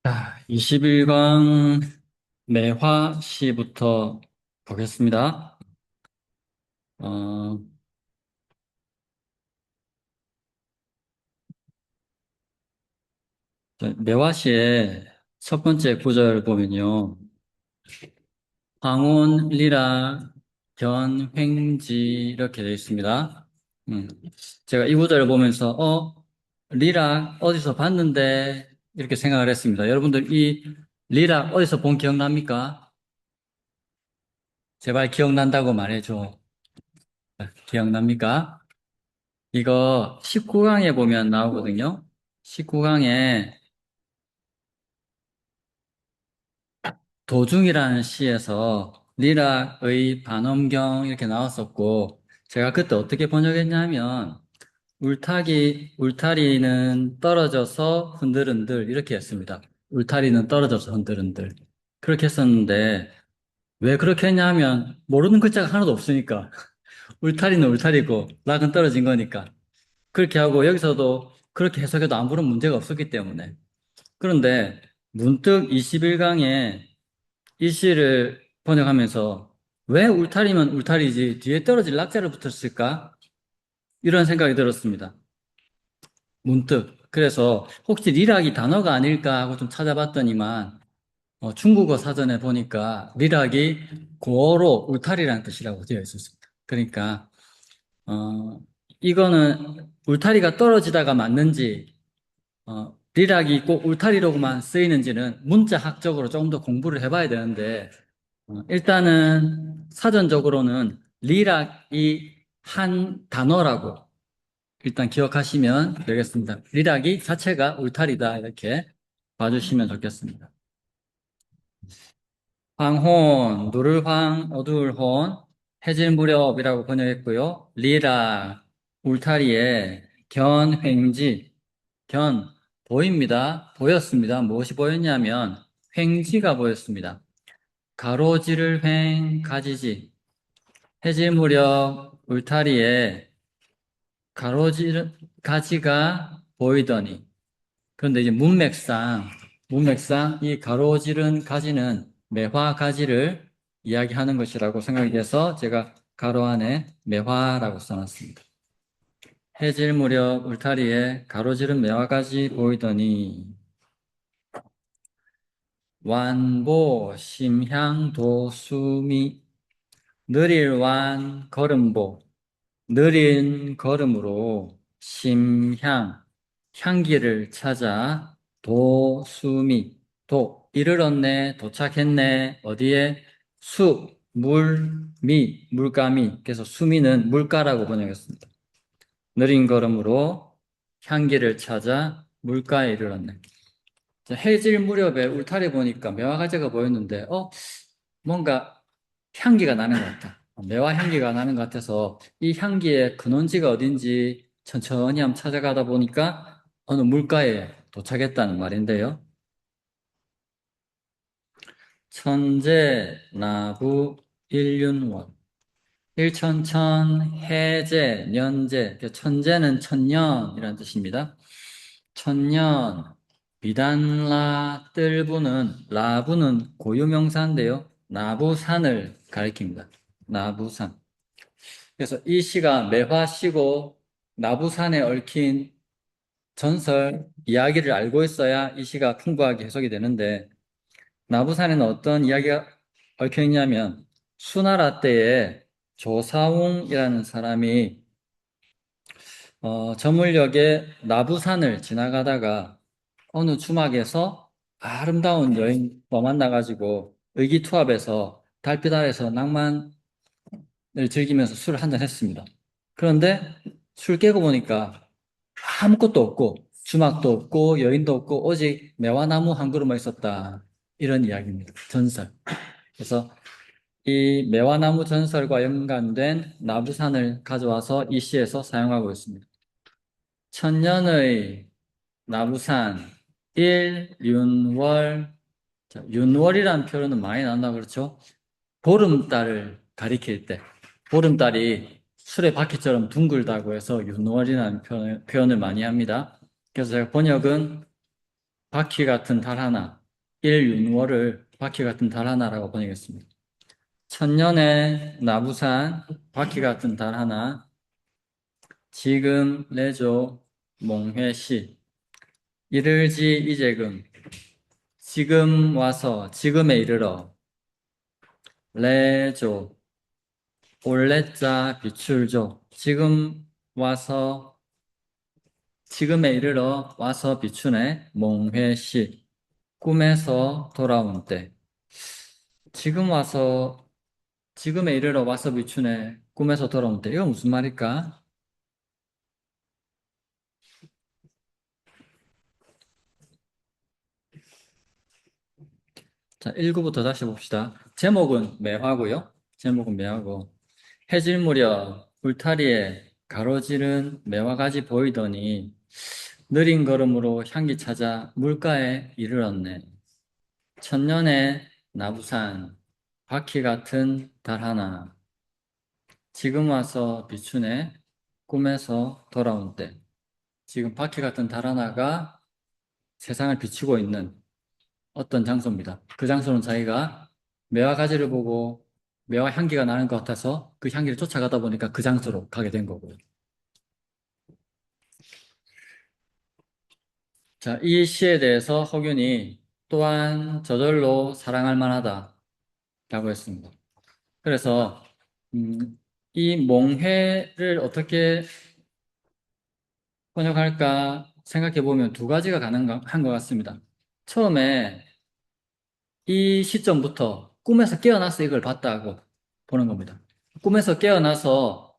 자, 21강 매화시부터 보겠습니다. 어, 매화시의 첫 번째 구절 보면요. 황혼, 리라, 견, 횡지 이렇게 되어 있습니다. 음, 제가 이 구절을 보면서 리락 어디서 봤는데 이렇게 생각을 했습니다. 여러분들 이 리락 어디서 본 기억납니까? 제발 기억난다고 말해줘. 기억납니까? 이거 19강에 보면 나오거든요. 19강에 도중이라는 시에서 리락의 반엄경 이렇게 나왔었고, 제가 그때 어떻게 번역했냐면, 울타리는 떨어져서 흔들흔들 이렇게 했습니다. 울타리는 떨어져서 흔들흔들. 그렇게 했었는데, 왜 그렇게 했냐면, 모르는 글자가 하나도 없으니까. 울타리는 울타리고, 락은 떨어진 거니까. 그렇게 하고, 여기서도 그렇게 해석해도 아무런 문제가 없었기 때문에. 그런데 문득 21강에 이 시를 번역하면서 왜 울타리면 울타리지 뒤에 떨어질 낙자를 붙였을까? 이런 생각이 들었습니다. 문득. 그래서 혹시 리락이 단어가 아닐까 하고 좀 찾아봤더니만 중국어 사전에 보니까 리락이 고어로 울타리라는 뜻이라고 되어 있었습니다. 그러니까 이거는 울타리가 떨어지다가 맞는지 리락이 꼭 울타리로만 쓰이는지는 문자학적으로 조금 더 공부를 해봐야 되는데, 일단은 사전적으로는 리락이 한 단어라고 일단 기억하시면 되겠습니다. 리락이 자체가 울타리다 이렇게 봐주시면 좋겠습니다. 황혼, 누를 황, 어두울 혼, 해질 무렵이라고 번역했고요. 리락, 울타리에 견, 횡지, 견, 보입니다. 보였습니다. 무엇이 보였냐면 횡지가 보였습니다. 가로지를 횡, 가지지. 해질 무렵 울타리에 가로지를, 가지가 보이더니. 그런데 이제 문맥상 이 가로지른 가지는 매화 가지를 이야기하는 것이라고 생각이 돼서 제가 가로 안에 매화라고 써놨습니다. 해질 무렵 울타리에 가로지른 매화 가지 보이더니 완보 심향 도수미 느릴 완 걸음보 느린 걸음으로 심향 향기를 찾아 도수미 이르렀네 도착했네 어디에 물, 물가미 그래서 수미는 물가라고 번역했습니다. 느린 걸음으로 향기를 찾아 물가에 이르렀네. 해질 무렵에 울타리 보니까 매화가지가 보였는데 뭔가 향기가 나는 것 같다. 매화 향기가 나는 것 같아서 이 향기의 근원지가 어딘지 천천히 한번 찾아가다 보니까 어느 물가에 도착했다는 말인데요. 천재, 나부, 일륜원. 일천천, 해제, 년제. 천재는 천년이라는 뜻입니다. 천년, 비단라, 뜰부는, 라부는 고유명사인데요. 나부산을 가리킵니다. 나부산. 그래서 이 시가 매화시고 나부산에 얽힌 전설, 이야기를 알고 있어야 이 시가 풍부하게 해석이 되는데, 나부산에는 어떤 이야기가 얽혀 있냐면, 수나라 때에 조사웅이라는 사람이 저물역에 나부산을 지나가다가 어느 주막에서 아름다운 여인과 만나가지고 의기투합해서 달빛 아래서 낭만을 즐기면서 술을 한잔 했습니다. 그런데 술 깨고 보니까 아무것도 없고 주막도 없고 여인도 없고 오직 매화나무 한 그루만 있었다. 이런 이야기입니다. 전설. 그래서 이 매화나무 전설과 연관된 나부산을 가져와서 이 시에서 사용하고 있습니다. 천년의 나부산, 일윤월. 자, 윤월이라는 표현은 많이 나온다 그렇죠? 보름달을 가리킬 때 보름달이 수레 바퀴처럼 둥글다고 해서 윤월이라는 표현을 많이 합니다. 그래서 제가 번역은 바퀴 같은 달 하나, 일윤월을 바퀴 같은 달 하나라고 번역했습니다. 천년의 나부산, 바퀴 같은 달 하나, 지금 내조 몽회시, 이를지 이재금, 지금 와서 지금에 이르러, 레조, 올레자 비출조, 지금 와서 지금에 이르러 와서 비추네 몽회시, 꿈에서 돌아온 때. 지금 와서 지금에 이르러 와서 비추네 꿈에서 돌아온 때. 이거 무슨 말일까? 자, 1구부터 다시 봅시다. 제목은 매화고요. 제목은 매화고. 해질 무렵 울타리에 가로지른 매화가지 보이더니 느린 걸음으로 향기 찾아 물가에 이르렀네. 천년의 나부산 바퀴 같은 달 하나 지금 와서 비추네 꿈에서 돌아온 때. 지금 바퀴 같은 달 하나가 세상을 비추고 있는 어떤 장소입니다. 그 장소는 자기가 매화 가지를 보고 매화 향기가 나는 것 같아서 그 향기를 쫓아가다 보니까 그 장소로 가게 된 거고요. 자, 이 시에 대해서 허균이 또한 저절로 사랑할 만하다라고 했습니다. 그래서 이 몽회를 어떻게 번역할까 생각해 보면 두 가지가 가능한 것 같습니다. 처음에 이 시점부터 꿈에서 깨어나서 이걸 봤다고 보는 겁니다. 꿈에서 깨어나서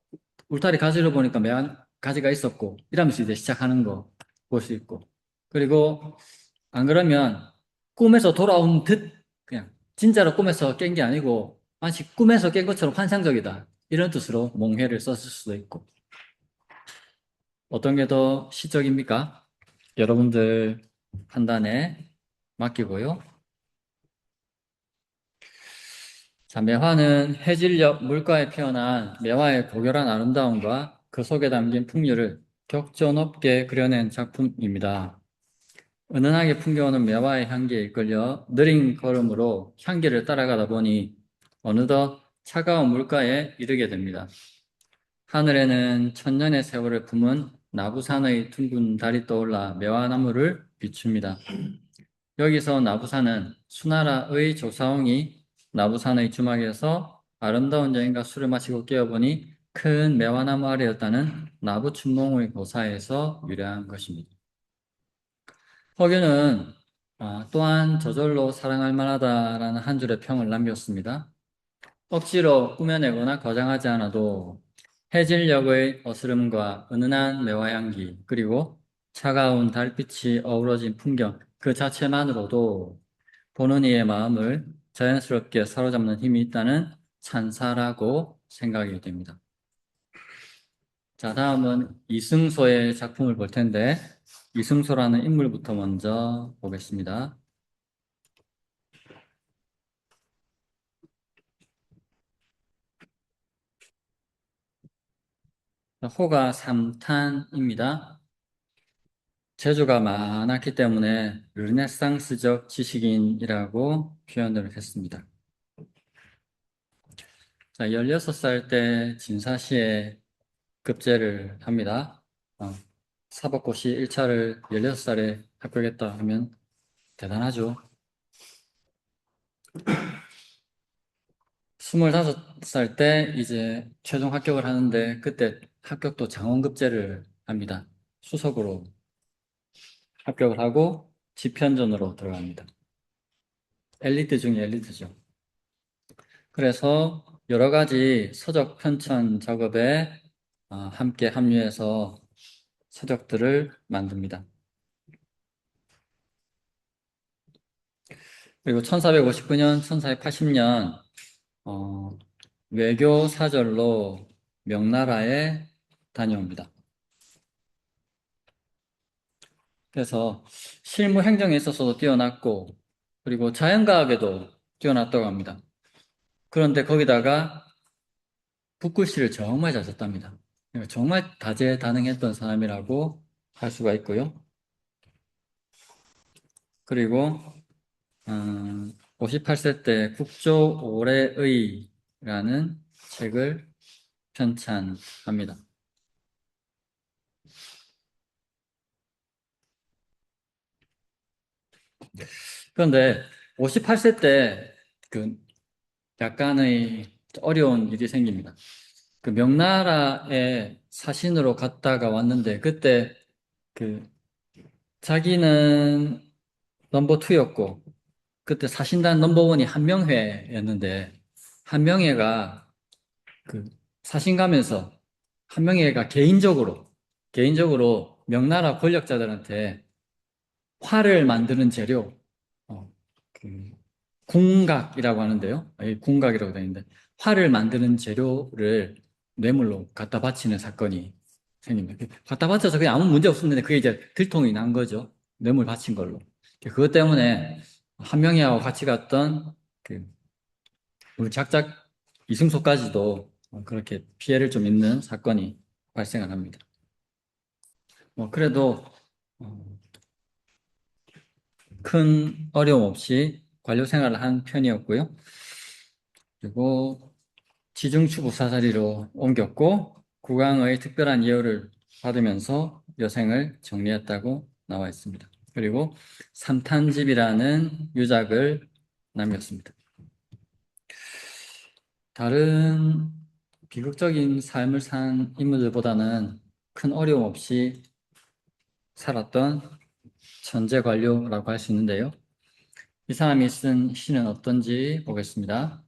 울타리 가지를 보니까 매한 가지가 있었고 이러면서 이제 시작하는 거 볼 수 있고, 그리고 안 그러면 꿈에서 돌아온 듯 그냥 진짜로 꿈에서 깬 게 아니고 마치 꿈에서 깬 것처럼 환상적이다 이런 뜻으로 몽회를 썼을 수도 있고. 어떤 게 더 시적입니까? 여러분들 판단에 맡기고요. 자, 매화는 해질녘 물가에 피어난 매화의 고결한 아름다움과 그 속에 담긴 풍류를 격조 높게 그려낸 작품입니다. 은은하게 풍겨오는 매화의 향기에 이끌려 느린 걸음으로 향기를 따라가다 보니 어느덧 차가운 물가에 이르게 됩니다. 하늘에는 천년의 세월을 품은 나부산의 둥근 달이 떠올라 매화나무를 비춥니다. 여기서 나부산은 수나라의 조사홍이 나부산의 주막에서 아름다운 여인과 술을 마시고 깨어보니 큰 매화나무 아래였다는 나부춘몽의 고사에서 유래한 것입니다. 허균은 또한 저절로 사랑할 만하다라는 한 줄의 평을 남겼습니다. 억지로 꾸며내거나 과장하지 않아도 해질녘의 어스름과 은은한 매화향기, 그리고 차가운 달빛이 어우러진 풍경 그 자체만으로도 보는 이의 마음을 자연스럽게 사로잡는 힘이 있다는 찬사라고 생각이 됩니다. 자, 다음은 이승소의 작품을 볼 텐데 이승소라는 인물부터 먼저 보겠습니다. 호가 삼탄입니다. 재주가 많았기 때문에 르네상스적 지식인이라고 표현을 했습니다. 자, 16살 때 진사시에 급제를 합니다. 사법고시 1차를 16살에 합격했다 하면 대단하죠. 25살 때 이제 최종 합격을 하는데 그때 합격도 장원급제를 합니다. 수석으로 합격을 하고 지편전으로 들어갑니다. 엘리트 중에 엘리트죠. 그래서 여러 가지 서적 편찬 작업에 함께 합류해서 서적들을 만듭니다. 그리고 1459년, 1480년 외교 사절로 명나라에 다녀옵니다. 그래서 실무 행정에 있어서도 뛰어났고 그리고 자연과학에도 뛰어났다고 합니다. 그런데 거기다가 붓글씨를 정말 잘 썼답니다. 정말 다재다능했던 사람이라고 할 수가 있고요. 그리고 58세 때 국조 오래의라는 책을 편찬합니다. 그런데 58세 때 그 약간의 어려운 일이 생깁니다. 그 명나라에 사신으로 갔다가 왔는데 그때 그 자기는 넘버 투였고 그때 사신단 넘버 원이 한명회였는데 한명회가 그 사신 가면서 한명회가 개인적으로 명나라 권력자들한테 활을 만드는 재료 그 궁각이라고 하는데요. 궁각이라고 되는데 활을 만드는 재료를 뇌물로 갖다 바치는 사건이 생깁니다. 갖다 바쳐서 그냥 아무 문제 없었는데 그게 이제 들통이 난 거죠. 뇌물 바친 걸로. 그것 때문에 한명희하고 같이 갔던 그 우리 작작 이승소까지도 그렇게 피해를 좀 입는 사건이 발생을 합니다. 그래도 어, 큰 어려움 없이 관료 생활을 한 편이었고요. 그리고 지중추 부사자리로 옮겼고 국왕의 특별한 예우를 받으면서 여생을 정리했다고 나와 있습니다. 그리고 삼탄집이라는 유작을 남겼습니다. 다른 비극적인 삶을 산 인물들보다는 큰 어려움 없이 살았던 천재 관료라고 할 수 있는데요. 이 사람이 쓴 시는 어떤지 보겠습니다.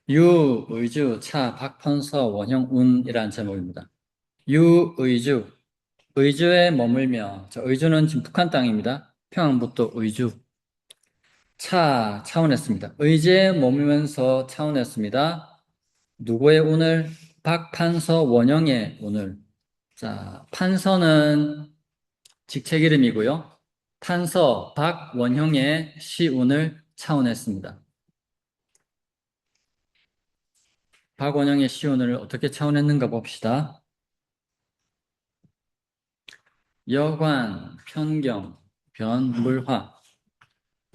유의주 차 박펀서 원형운이라는 제목입니다. 유의주, 의주에 머물며, 의주는 지금 북한 땅입니다. 평안북도 의주. 차원했습니다. 의지에 머물면서 차원했습니다. 누구의 운을? 박판서 원형의 운을. 자, 판서는 직책 이름이고요. 판서 박원형의 시운을 차원했습니다. 박원형의 시운을 어떻게 차원했는가 봅시다. 여관, 편경, 변물화.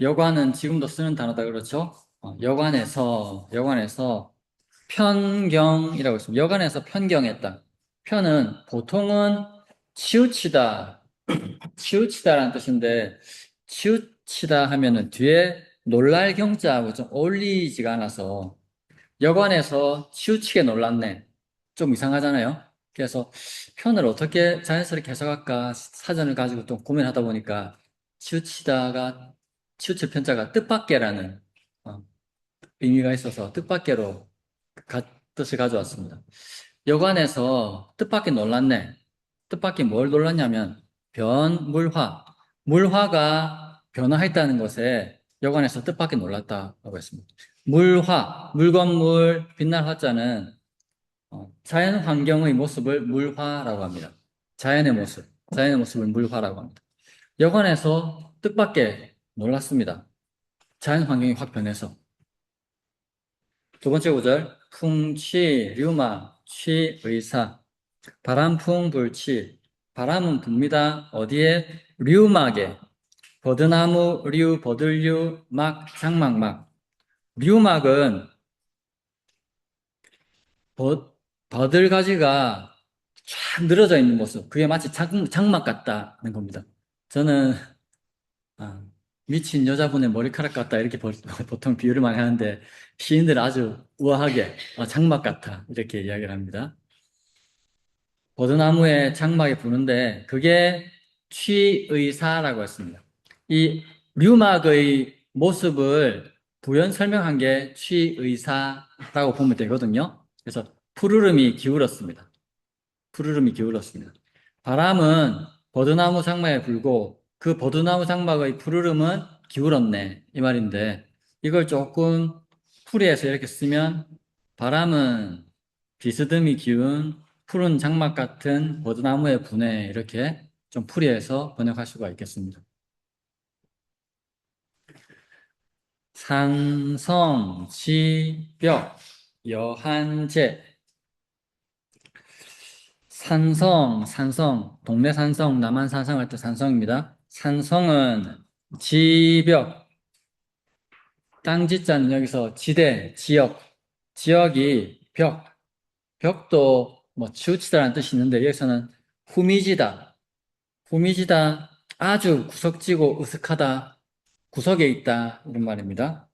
여관은 지금도 쓰는 단어다 그렇죠? 여관에서 편경이라고 있습니다. 여관에서 편경했다. 편은 보통은 치우치다, 치우치다라는 뜻인데 치우치다 하면은 뒤에 놀랄 경자하고 좀 어울리지가 않아서 여관에서 치우치게 놀랐네. 좀 이상하잖아요. 그래서 편을 어떻게 자연스럽게 해석할까 사전을 가지고 좀 고민하다 보니까 치우치다가 치우칠 편자가 뜻밖에라는 어, 의미가 있어서 뜻밖에로 뜻을 가져왔습니다. 여관에서 뜻밖에 놀랐네. 뜻밖에 뭘 놀랐냐면 변물화. 물화가 변화했다는 것에 여관에서 뜻밖에 놀랐다고 했습니다. 물화, 물건물, 빛날 화자는 자연 환경의 모습을 물화라고 합니다. 자연의 모습을 물화라고 합니다. 여관에서 뜻밖의 놀랐습니다. 자연 환경이 확 변해서. 두 번째 구절, 풍치, 류마, 취의사, 바람풍 불치, 바람은 붑니다. 어디에? 류막에, 버드나무, 류, 버들류, 막, 장막막. 류막은 버들가지가 쫙 늘어져 있는 모습. 그게 마치 장막 같다는 겁니다. 저는 아, 미친 여자분의 머리카락 같다 이렇게 보통 비유를 많이 하는데 시인들은 아주 우아하게 장막 같아 이렇게 이야기를 합니다. 버드나무의 장막에 부는데 그게 취의사라고 했습니다. 이 류막의 모습을 부연 설명한 게 취의사라고 보면 되거든요. 그래서 푸르름이 기울었습니다. 푸르름이 기울었습니다. 바람은 버드나무 장막에 불고 그 버드나무 장막의 푸르름은 기울었네 이 말인데 이걸 조금 풀이해서 이렇게 쓰면 바람은 비스듬히 기운 푸른 장막 같은 버드나무의 분해 이렇게 좀 풀이해서 번역할 수가 있겠습니다. 상성, 지벽, 여한제 산성, 동네 산성, 남한 산성 할 때 산성입니다. 산성은 지벽, 땅지자는 여기서 지대, 지역이 벽도 뭐 치우치다라는 뜻이 있는데 여기서는 후미지다, 아주 구석지고 으슥하다, 구석에 있다 이런 말입니다.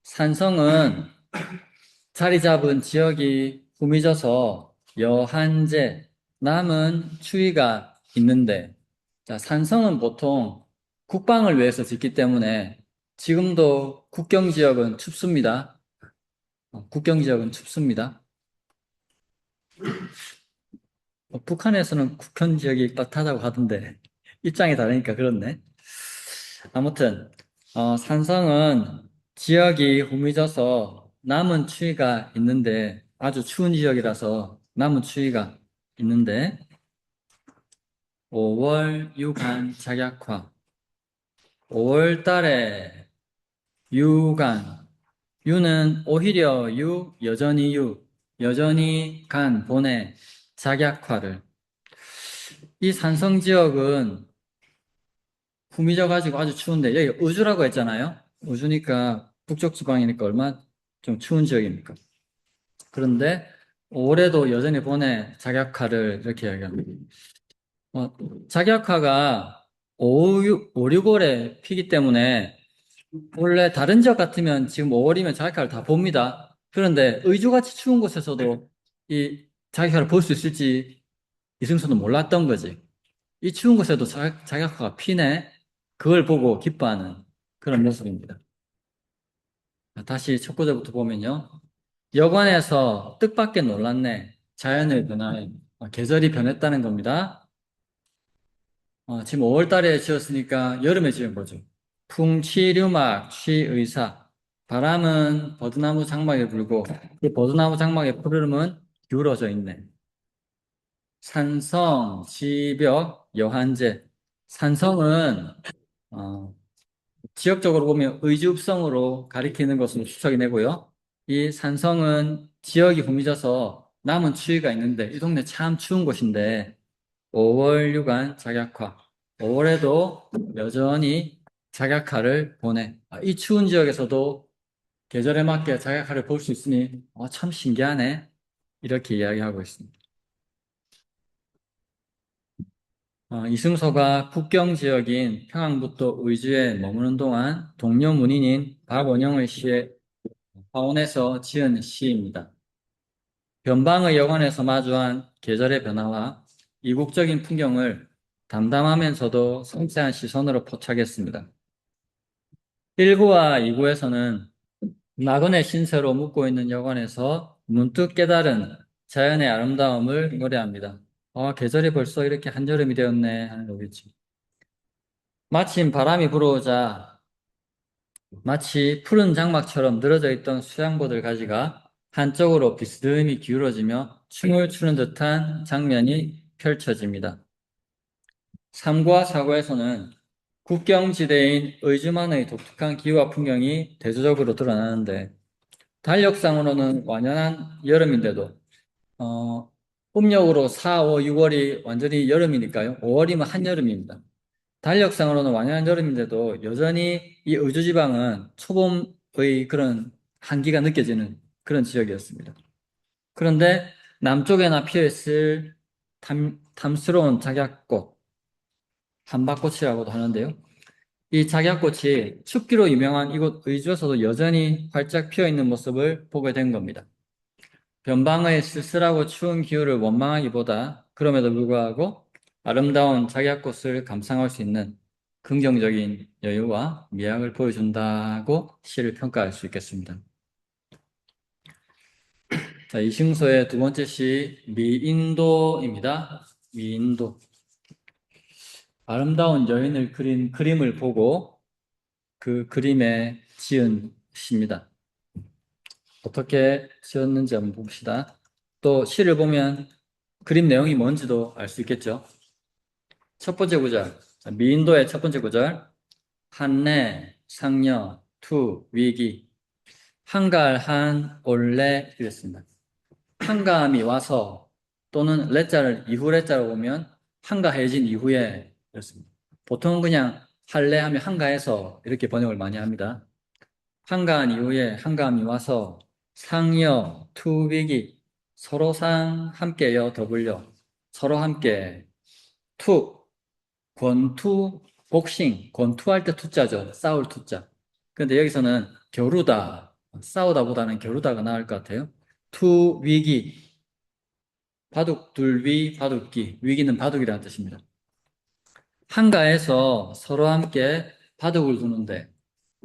산성은 자리 잡은 지역이 후미져서 여한제, 남은 추위가 있는데, 자, 산성은 보통 국방을 위해서 짓기 때문에 지금도 국경 지역은 춥습니다. 국경 지역은 춥습니다. 북한에서는 국경 지역이 따뜻하다고 하던데 입장이 다르니까 그렇네. 아무튼 산성은 지역이 후미져서 남은 추위가 있는데 아주 추운 지역이라서 남은 추위가 있는데 5월 유간 작약화 5월 달에 유간 유는 오히려 여전히 간 본의 작약화를 이 산성 지역은 후미져가지고 아주 추운데 여기 우주라고 했잖아요. 우주니까 북쪽 지방이니까 얼마나 좀 추운 지역입니까? 그런데 올해도 여전히 본의 작약화를 이렇게 이야기합니다. 작약화가 5, 6월에 피기 때문에 원래 다른 지역 같으면 지금 5월이면 작약화를 다 봅니다. 그런데 의주같이 추운 곳에서도 이 작약화를 볼 수 있을지 이승수는 몰랐던 거지. 이 추운 곳에도 작약화가 피네. 그걸 보고 기뻐하는 그런 모습입니다. 다시 첫 구절부터 보면요. 여관에서 뜻밖의 놀랐네. 자연의 변화에 계절이 변했다는 겁니다. 지금 5월 달에 지었으니까 여름에 지은 거죠. 풍치류막, 취의사. 바람은 버드나무 장막에 불고 이 버드나무 장막의 푸르름은 기울어져 있네. 산성, 지벽, 여한제. 산성은 지역적으로 보면 의지읍성으로 가리키는 것으로 추측이 되고요. 이 산성은 지역이 붐비져서 남은 추위가 있는데 이 동네 참 추운 곳인데 5월 유간 작약화 5월에도 여전히 작약화를 보내 이 추운 지역에서도 계절에 맞게 작약화를 볼 수 있으니 참 신기하네 이렇게 이야기하고 있습니다. 이승서가 국경 지역인 평안북도 의주에 머무는 동안 동료 문인인 박원영의 시에 화원에서 지은 시입니다. 변방의 여관에서 마주한 계절의 변화와 이국적인 풍경을 담담하면서도 섬세한 시선으로 포착했습니다. 1구와 2구에서는 낙원의 신세로 묵고 있는 여관에서 문득 깨달은 자연의 아름다움을 노래합니다. 계절이 벌써 이렇게 한여름이 되었네 하는 거겠죠. 마침 바람이 불어오자 마치 푸른 장막처럼 늘어져 있던 수양보들 가지가 한쪽으로 비스듬히 기울어지며 춤을 추는 듯한 장면이 펼쳐집니다. 3과 4구에서는 국경지대인 의주만의 독특한 기후와 풍경이 대조적으로 드러나는데 달력상으로는 완연한 여름인데도 음력으로 4, 5, 6월이 완전히 여름이니까요. 5월이면 한여름입니다. 달력상으로는 완연한 여름인데도 여전히 이 의주지방은 초봄의 그런 한기가 느껴지는 그런 지역이었습니다. 그런데 남쪽에나 피어있을 탐스러운 작약꽃, 한박꽃이라고도 하는데요. 이 작약꽃이 춥기로 유명한 이곳 의주에서도 여전히 활짝 피어있는 모습을 보게 된 겁니다. 변방의 쓸쓸하고 추운 기후를 원망하기보다 그럼에도 불구하고 아름다운 작약꽃을 감상할 수 있는 긍정적인 여유와 미학을 보여준다고 시를 평가할 수 있겠습니다. 자, 이승서의 두 번째 시 미인도입니다. 미인도. 아름다운 여인을 그린 그림을 보고 그 그림에 지은 시입니다. 어떻게 지었는지 한번 봅시다. 또 시를 보면 그림 내용이 뭔지도 알 수 있겠죠. 첫 번째 구절, 미인도의 첫 번째 구절, 한내, 상여, 투, 위기, 한갈한, 올래 이랬습니다. 한감이 와서 또는 레자를 이후 레자로 보면 한가해진 이후에 이렇습니다. 보통은 그냥 할래 하면 한가해서 이렇게 번역을 많이 합니다. 한가한 이후에 한가함이 와서 상여 투비기 서로상 함께여 더불려 서로 함께 투 권투 복싱 권투할 때 투자죠. 싸울 투자. 근데 여기서는 겨루다 싸우다보다는 겨루다가 나을 것 같아요. 투 위기 바둑 둘위 바둑기 위기는 바둑이라는 뜻입니다. 한가해서 서로 함께 바둑을 두는데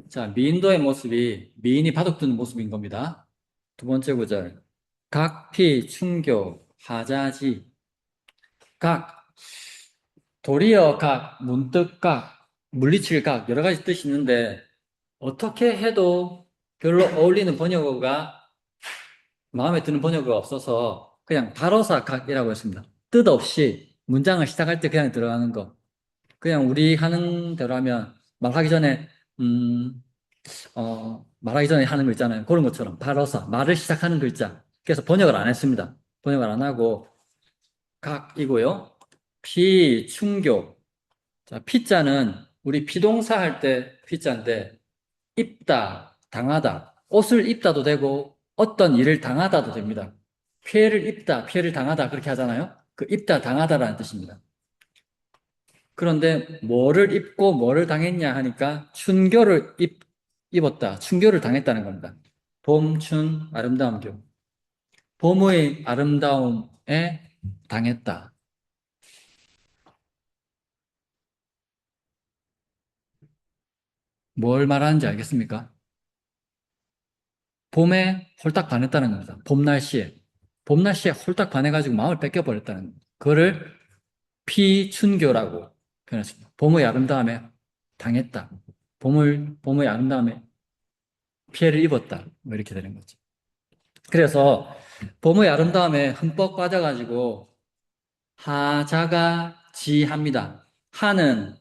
자 미인도의 모습이 미인이 바둑 두는 모습인 겁니다. 두 번째 구절 각피 충교 하자지 각 도리어 각 문득 각 물리칠 각 여러 가지 뜻이 있는데 어떻게 해도 별로 어울리는 번역어가 마음에 드는 번역어가 없어서 그냥 바로사 각이라고 했습니다. 뜻없이 문장을 시작할 때 그냥 들어가는 거. 그냥 우리 하는 대로 하면 말하기 전에 말하기 전에 하는 거 있잖아요. 그런 것처럼 바로사 말을 시작하는 글자. 그래서 번역을 안 했습니다. 번역을 안 하고 각이고요. 피충교. 자, 피자는 우리 피동사 할 때 피자인데 입다, 당하다. 옷을 입다도 되고 어떤 일을 당하다도 됩니다. 피해를 입다, 피해를 당하다 그렇게 하잖아요. 그 입다, 당하다라는 뜻입니다. 그런데 뭐를 입고 뭐를 당했냐 하니까 춘교를 입었다. 춘교를 당했다는 겁니다. 봄, 춘, 아름다운 교. 봄의 아름다움에 당했다. 뭘 말하는지 알겠습니까? 봄에 홀딱 반했다는 겁니다. 봄 날씨에. 봄 날씨에 홀딱 반해가지고 마음을 뺏겨버렸다는 겁니다. 그거를 피춘교라고 표현했습니다. 봄의 아름다움에 당했다. 봄의 아름다움에 피해를 입었다. 뭐 이렇게 되는 거죠. 그래서 봄의 아름다움에 흠뻑 빠져가지고 하자가 지합니다. 하는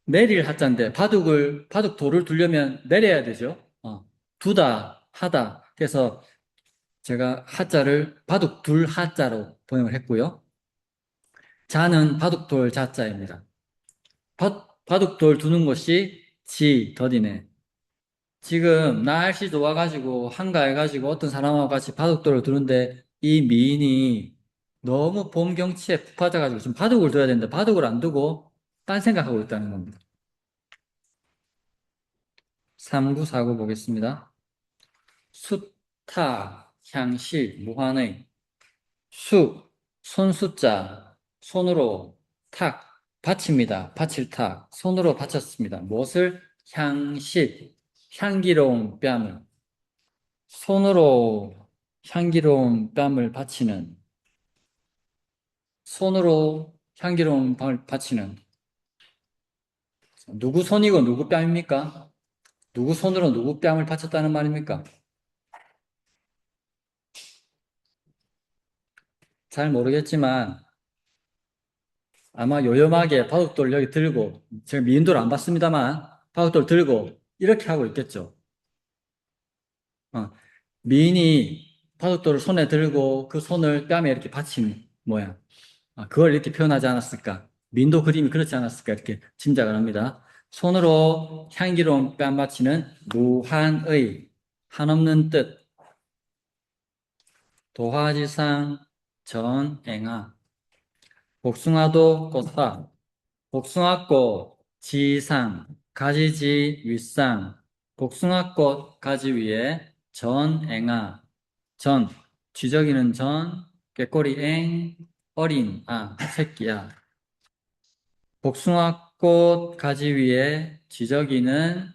내릴 하자인데 바둑 돌을 두려면 내려야 되죠. 두다 하다. 그래서 제가 하자를 바둑 둘 하자로 번역을 했고요. 자는 바둑돌 자자입니다. 바둑돌 두는 것이 더디네. 지금 날씨 좋아가지고 한가해가지고 어떤 사람하고 같이 바둑돌을 두는데 이 미인이 너무 봄 경치에 푹 빠져가지고 지금 바둑을 둬야 되는데 바둑을 안 두고 딴 생각하고 있다는 겁니다. 3구, 4구 보겠습니다. 숫타, 향실, 무한의 손숫자, 손으로 탁, 받칩니다. 받칠 탁, 손으로 받쳤습니다. 무엇을? 향식, 향기로운 뺨을. 손으로 향기로운 뺨을 받치는, 손으로 향기로운 뺨을 받치는. 누구 손이고 누구 뺨입니까? 누구 손으로 누구 뺨을 받쳤다는 말입니까? 잘 모르겠지만, 아마 요염하게 바둑돌 여기 들고, 제가 미인돌 안 봤습니다만, 바둑돌 들고, 이렇게 하고 있겠죠. 어, 미인이 바둑돌을 손에 들고 그 손을 뺨에 이렇게 받친 모양. 그걸 이렇게 표현하지 않았을까? 민도 그림이 그렇지 않았을까? 이렇게 짐작을 합니다. 손으로 향기로운 뺨 받치는 무한의, 한없는 뜻, 도화지상 전앵아, 복숭아도 꽃사, 복숭아꽃 지상, 가지지 윗상, 복숭아꽃 가지 위에 전앵아, 전, 쥐저기는 전, 꾀꼬리 앵, 어린, 새끼야. 복숭아꽃 가지 위에 쥐저기는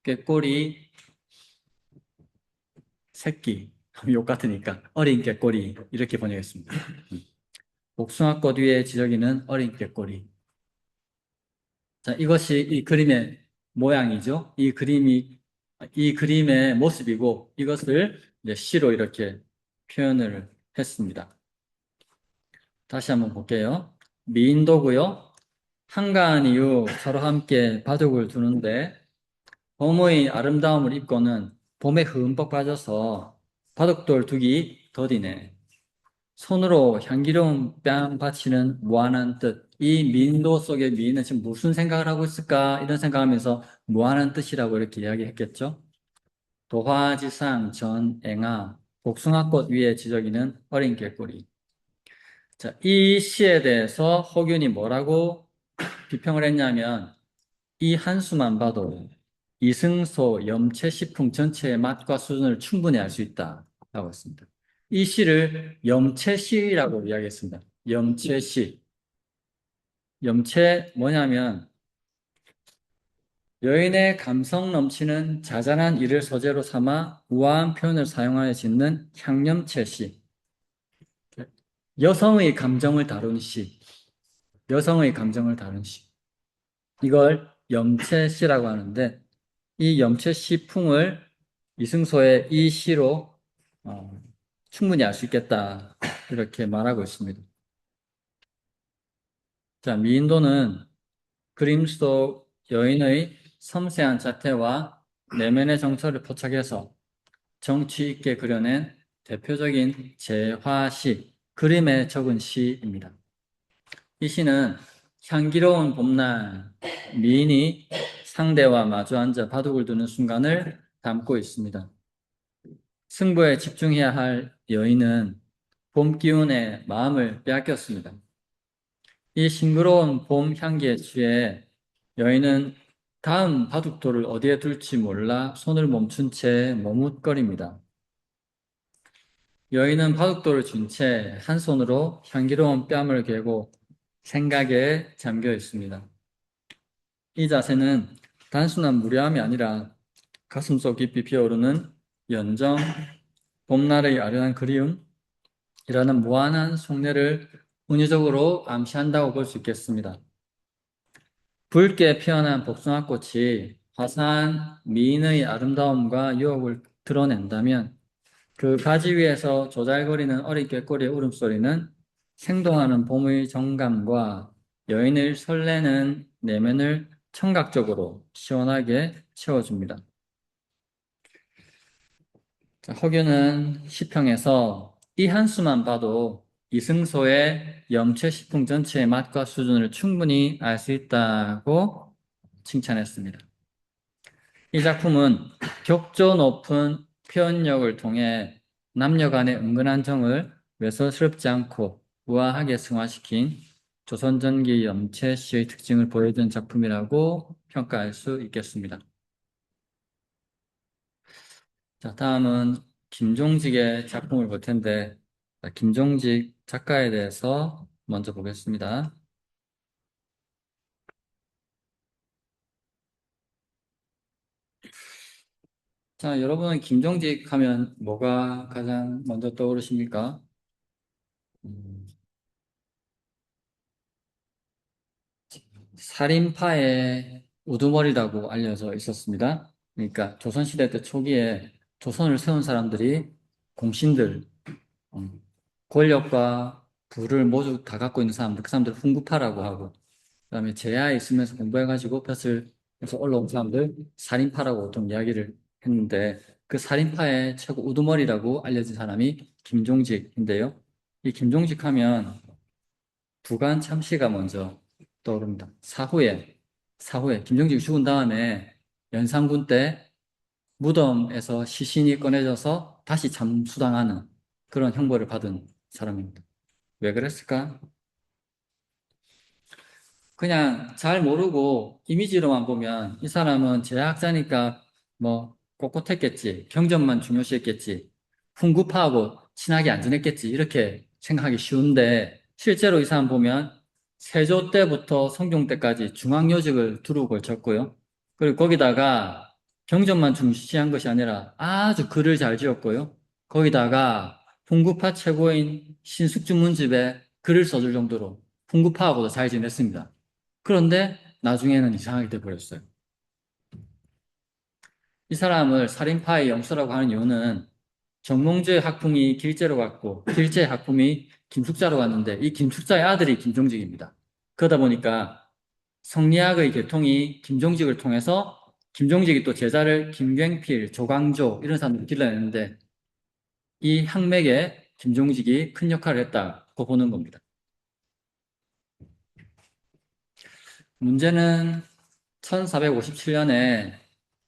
꾀꼬리 새끼. 욕 같으니까 어린 꾀꼬리 이렇게 번역했습니다. 복숭아꽃 위에 쥐저기는 어린 꾀꼬리. 자, 이것이 이 그림의 모양이죠. 이 그림의 모습이고 이것을 이제 시로 이렇게 표현을 했습니다. 다시 한번 볼게요. 미인도고요. 한가한 이후 서로 함께 바둑을 두는데 봄의 아름다움을 입고는 봄에 흠뻑 빠져서 바둑돌 두기 더디네. 손으로 향기로운 뺨 받치는 무한한 뜻. 이 미인도 속의 미인은 지금 무슨 생각을 하고 있을까? 이런 생각하면서 무한한 뜻이라고 이렇게 이야기했겠죠. 도화지상 전앵아 복숭아꽃 위에 지저귀는 어린 개꼬리. 자, 이 시에 대해서 허균이 뭐라고 비평을 했냐면 이 한 수만 봐도 이승소 염채시풍 전체의 맛과 수준을 충분히 알 수 있다라고 했습니다. 이 시를 염채시라고 이야기했습니다. 염채시. 염채 뭐냐면 여인의 감성 넘치는 자잘한 일을 소재로 삼아 우아한 표현을 사용하여 짓는 향염채시. 여성의 감정을 다룬 시. 여성의 감정을 다룬 시. 이걸 염채시라고 하는데 이 염채시풍을 이승소의 이 시로 충분히 알 수 있겠다 이렇게 말하고 있습니다. 자, 미인도는 그림 속 여인의 섬세한 자태와 내면의 정서를 포착해서 정치 있게 그려낸 대표적인 재화시, 그림에 적은 시입니다. 이 시는 향기로운 봄날 미인이 상대와 마주 앉아 바둑을 두는 순간을 담고 있습니다. 승부에 집중해야 할 여인은 봄 기운에 마음을 빼앗겼습니다. 이 싱그러운 봄 향기에 취해 여인은 다음 바둑돌을 어디에 둘지 몰라 손을 멈춘 채 머뭇거립니다. 여인은 바둑돌을 쥔 채 한 손으로 향기로운 뺨을 괴고 생각에 잠겨 있습니다. 이 자세는 단순한 무례함이 아니라 가슴속 깊이 피어오르는 연정, 봄날의 아련한 그리움이라는 무한한 속내를 은유적으로 암시한다고 볼 수 있겠습니다. 붉게 피어난 복숭아꽃이 화사한 미인의 아름다움과 유혹을 드러낸다면 그 가지 위에서 조잘거리는 어린 꾀꼬리의 울음소리는 생동하는 봄의 정감과 여인을 설레는 내면을 청각적으로 시원하게 채워줍니다. 자, 허균은 시평에서 이 한 수만 봐도 이승소의 염채식품 전체의 맛과 수준을 충분히 알 수 있다고 칭찬했습니다. 이 작품은 격조 높은 표현력을 통해 남녀 간의 은근한 정을 외설스럽지 않고 우아하게 승화시킨 조선전기 염채시의 특징을 보여준 작품이라고 평가할 수 있겠습니다. 자, 다음은 김종직의 작품을 볼 텐데, 김종직 작가에 대해서 먼저 보겠습니다. 자, 여러분은 김종직 하면 뭐가 가장 먼저 떠오르십니까? 음, 살인파의 우두머리라고 알려져 있었습니다. 그러니까 조선시대 때 초기에 조선을 세운 사람들이 공신들, 음, 권력과 부를 모두 다 갖고 있는 사람들, 그 사람들 훈구파라고 하고, 그다음에 제야에 있으면서 공부해가지고 벼슬에서 올라온 사람들 살인파라고 보통 이야기를 했는데 그 살인파의 최고 우두머리라고 알려진 사람이 김종직인데요. 이 김종직 하면 부관 참시가 먼저 떠오릅니다. 사후에 김종직이 죽은 다음에 연산군 때 무덤에서 시신이 꺼내져서 다시 잠수당하는 그런 형벌을 받은 사람입니다. 왜 그랬을까? 그냥 잘 모르고 이미지로만 보면 이 사람은 제약자니까 뭐 꼿꼿했겠지, 경전만 중요시했겠지, 훈구파하고 친하게 안 지냈겠지 이렇게 생각하기 쉬운데 실제로 이 사람 보면 세조 때부터 성종 때까지 중앙요직을 두루 걸쳤고요. 그리고 거기다가 경전만 중시한 것이 아니라 아주 글을 잘 지었고요. 거기다가 훈구파 최고인 신숙주 문집에 글을 써줄 정도로 훈구파하고도 잘 지냈습니다. 그런데 나중에는 이상하게 돼버렸어요. 이 사람을 살인파의 영수라고 하는 이유는 정몽주의 학풍이 길제로 갔고 길제의 학풍이 김숙자로 갔는데 이 김숙자의 아들이 김종직입니다. 그러다 보니까 성리학의 계통이 김종직을 통해서 김종직이 또 제자를 김굉필, 조광조 이런 사람들을 길러냈는데 이 학맥에 김종직이 큰 역할을 했다고 보는 겁니다. 문제는 1457년에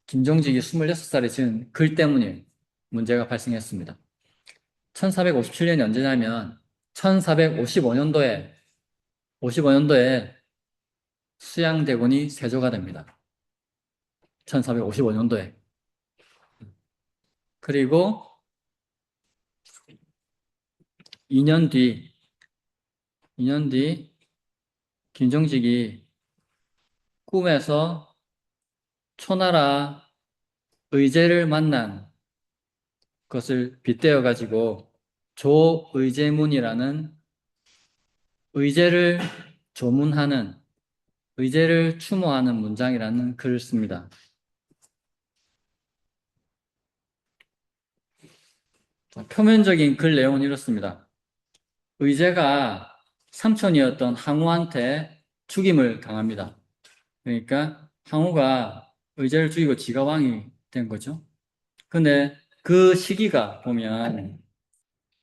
김종직이 26살에 지은 글 때문에 문제가 발생했습니다. 1457년이 언제냐면 1455년도에 수양대군이 세조가 됩니다. 1455년도에. 그리고 2년 뒤 2년 뒤 김종직이 꿈에서 초나라 의제를 만난 것을 빗대어 가지고 조의제문이라는 의제를 조문하는 의제를 추모하는 문장이라는 글을 씁니다. 표면적인 글 내용은 이렇습니다. 의제가 삼촌이었던 항우한테 죽임을 당합니다. 그러니까 항우가 의제를 죽이고 지가 왕이 된 거죠. 근데 그 시기가 보면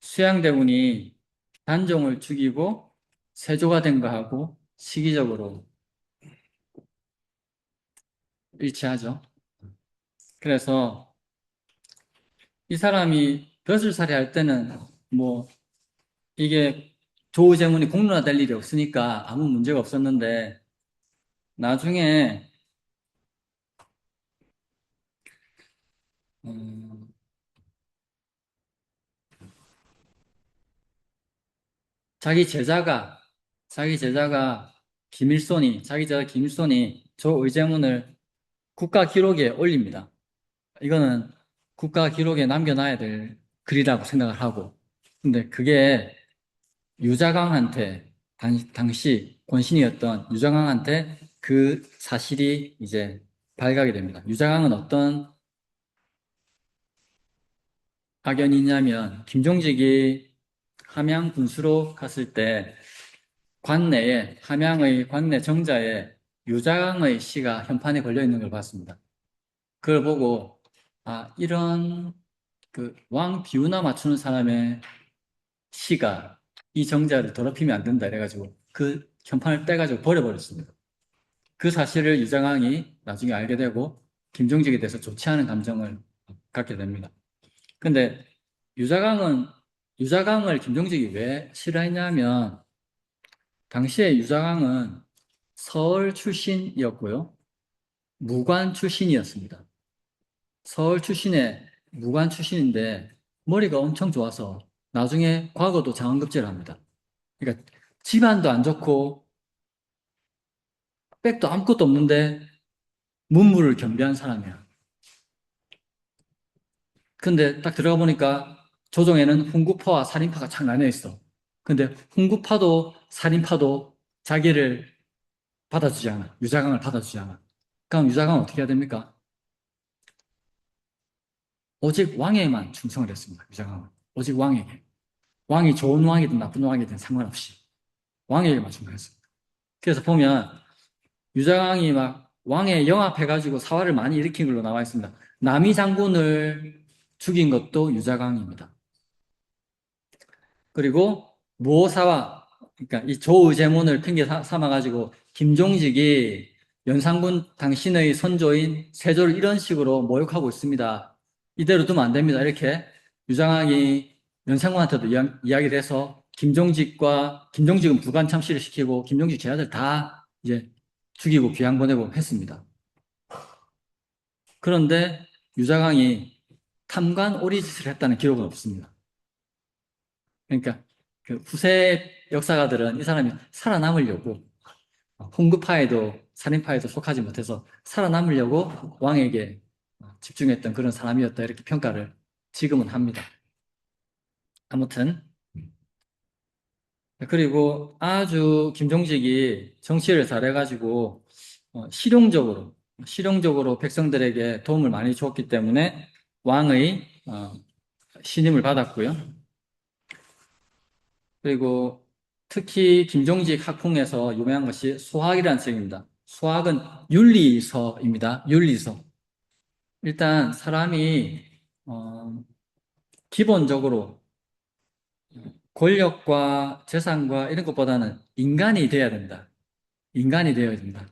수양대군이 단종을 죽이고 세조가 된 거하고 시기적으로 일치하죠. 그래서 이 사람이 벼슬살이 할 때는 뭐 이게 조의제문이 공론화될 일이 없으니까 아무 문제가 없었는데 나중에 음, 자기 제자가 자기 제자 김일손이 조의제문을 국가 기록에 올립니다. 이거는 국가 기록에 남겨놔야 될 글이라고 생각을 하고 근데 그게 유자강한테 당시 권신이었던 유자강한테 그 사실이 이제 발각이 됩니다. 유자강은 어떤 악연이냐면 김종직이 함양 군수로 갔을 때 관내에 함양의 관내 정자에 유자강의 시가 현판에 걸려 있는 걸 봤습니다. 그걸 보고 이런 그 왕 비유나 맞추는 사람의 시가 이 정자를 더럽히면 안 된다 이래가지고 그 현판을 떼가지고 버려버렸습니다. 그 사실을 유자강이 나중에 알게 되고 김종직에 대해서 좋지 않은 감정을 갖게 됩니다. 근데 유자강을 김종직이 왜 싫어했냐면 당시에 유자강은 서울 출신이었고요. 무관 출신이었습니다. 서울 출신의 무관 출신인데 머리가 엄청 좋아서 나중에 과거도 장원급제를 합니다. 그러니까 집안도 안 좋고 백도 아무것도 없는데 문무를 겸비한 사람이야. 근데 딱 들어가 보니까 조정에는 훈구파와 살인파가 착 나뉘어 있어. 근데 훈구파도 살인파도 자기를 받아주지 않아. 유자강을 받아주지 않아. 그럼 유자강은 어떻게 해야 됩니까? 오직 왕에만 충성을 했습니다. 유자강은. 오직 왕에게. 왕이 좋은 왕이든 나쁜 왕이든 상관없이 왕에게만 충성했습니다. 그래서 보면 유자강이 막 왕에 영합해가지고 사활을 많이 일으킨 걸로 나와 있습니다. 남이 장군을 죽인 것도 유자강입니다. 그리고 모사와 그러니까 이 조의제문을 핑계 삼아가지고 김종직이 연산군 당신의 선조인 세조를 이런 식으로 모욕하고 있습니다. 이대로 두면 안 됩니다. 이렇게 유장학이 연산군한테도 이야기를 해서 김종직은 부관 참시를 시키고 김종직 제자들 다 이제 죽이고 귀양 보내고 했습니다. 그런데 유자강이 탐관 오리짓을 했다는 기록은 없습니다. 그러니까 그 후세 역사가들은 이 사람이 살아남으려고 홍구파에도 살인파에도 속하지 못해서 살아남으려고 왕에게 집중했던 그런 사람이었다 이렇게 평가를 지금은 합니다. 아무튼 그리고 아주 김종직이 정치를 잘해가지고 실용적으로 백성들에게 도움을 많이 줬기 때문에 왕의 신임을 받았고요. 그리고 특히 김종직 학풍에서 유명한 것이 소학이라는 책입니다. 소학은 윤리서입니다. 윤리서. 일단 사람이 기본적으로 권력과 재산과 이런 것보다는 인간이 돼야 된다. 인간이 되어야 된다.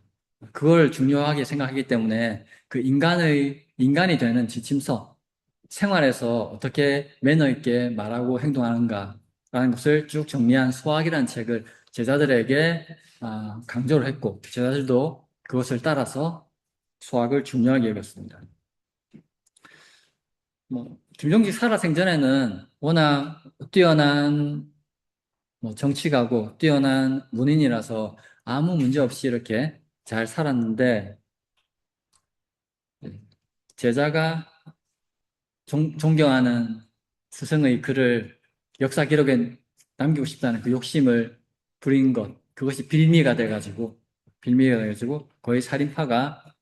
그걸 중요하게 생각하기 때문에 그 인간이 되는 지침서, 생활에서 어떻게 매너 있게 말하고 행동하는가라는 것을 쭉 정리한 수학이라는 책을 제자들에게 강조를 했고, 제자들도 그것을 따라서 수학을 중요하게 여겼습니다. 김종직 살아생전에는 워낙 뛰어난 정치가고 뛰어난 문인이라서 아무 문제 없이 이렇게 잘 살았는데, 제자가 존경하는 스승의 글을 역사 기록에 남기고 싶다는 그 욕심을 부린 것, 그것이 빌미가 돼가지고 거의 살인파가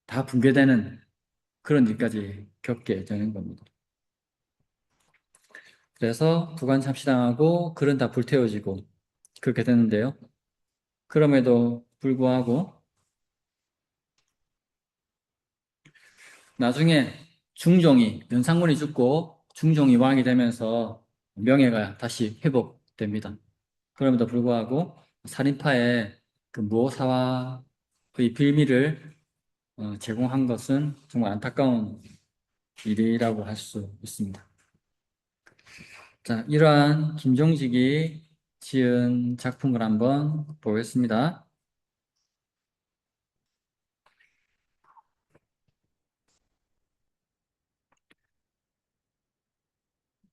다 붕괴되는 그런 일까지 겪게 되는 겁니다. 그래서 부관 참시당하고 글은 다 불태워지고 그렇게 되는데요. 그럼에도 불구하고 나중에 연산군이 죽고 중종이 왕이 되면서 명예가 다시 회복됩니다. 그럼에도 불구하고 살인파의 그 무오사와의 빌미를 제공한 것은 정말 안타까운 일이라고 할 수 있습니다. 자, 이러한 김종직이 지은 작품을 한번 보겠습니다.